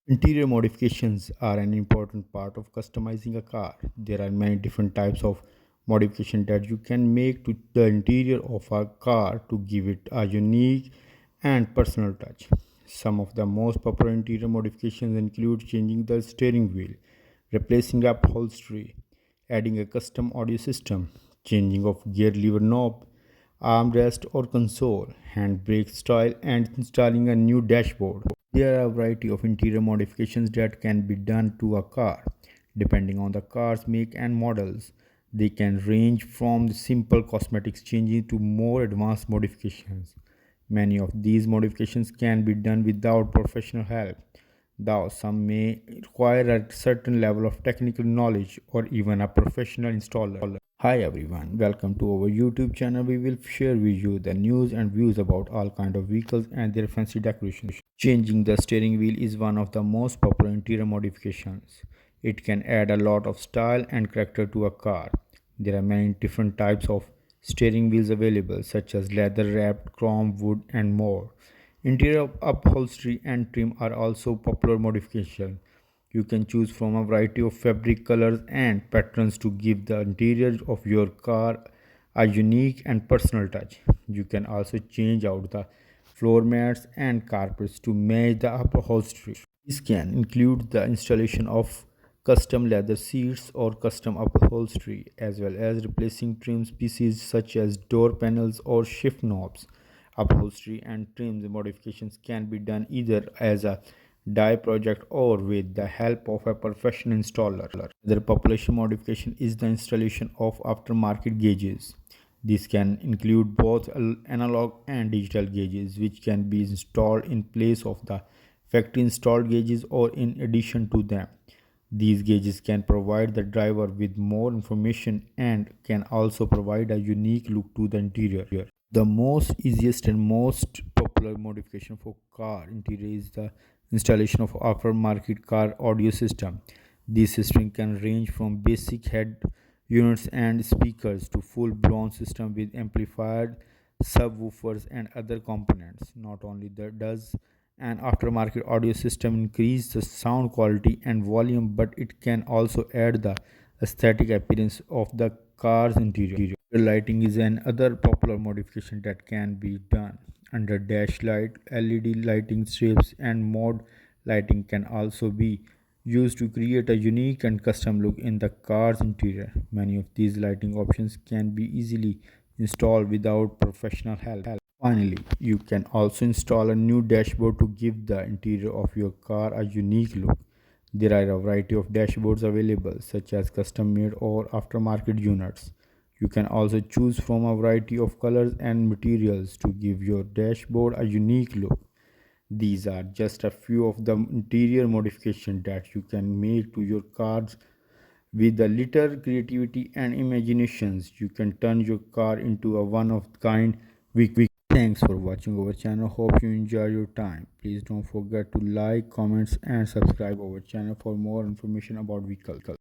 Interior modifications are an important part of customizing a car. There are many different types of modification that you can make to the interior of a car to give it a unique and personal touch. Some of the most popular interior modifications include changing the steering wheel, replacing upholstery, adding a custom audio system, changing of gear lever knob, armrest or console, handbrake style, and installing a new dashboard. There are a variety of interior modifications that can be done to a car. Depending on the car's make and models, they can range from the simple cosmetics changes to more advanced modifications. Many of these modifications can be done without professional help, though some may require a certain level of technical knowledge or even a professional installer. Hi everyone, welcome to our YouTube channel. We will share with you the news and views about all kind of vehicles and their fancy decorations. Changing the steering wheel is one of the most popular interior modifications. It can add a lot of style and character to a car. There are many different types of steering wheels available, such as leather wrapped, chrome, wood, and more. Interior upholstery and trim are also popular modifications. You can choose from a variety of fabric colors and patterns to give the interior of your car a unique and personal touch. You can also change out the floor mats and carpets to match the upholstery. This can include the installation of custom leather seats or custom upholstery, as well as replacing trim pieces such as door panels or shift knobs. Upholstery and trim modifications can be done either as a dye project or with the help of a professional installer. Another population modification is the installation of aftermarket gauges. This can include both analog and digital gauges, which can be installed in place of the factory installed gauges or in addition to them. These gauges can provide the driver with more information and can also provide a unique look to the interior. The most easiest and most popular modification for car interior is the installation of aftermarket car audio system. This system can range from basic head units and speakers to full-blown system with amplified subwoofers and other components. Not only that does an aftermarket audio system increase the sound quality and volume, but it can also add the aesthetic appearance of the car's interior. Lighting is another popular modification that can be done. Under dash light, LED lighting strips and mode lighting can also be used to create a unique and custom look in the car's interior. Many of these lighting options can be easily installed without professional help. Finally, you can also install a new dashboard to give the interior of your car a unique look. There are a variety of dashboards available, such as custom made or aftermarket units. You can also choose from a variety of colors and materials to give your dashboard a unique look. These are just a few of the interior modifications that you can make to your cars. With a little creativity and imaginations, you can turn your car into a one of a kind vehicle. Thanks for watching our channel. Hope you enjoy your time. Please don't forget to like, comments and subscribe our channel for more information about vehicles.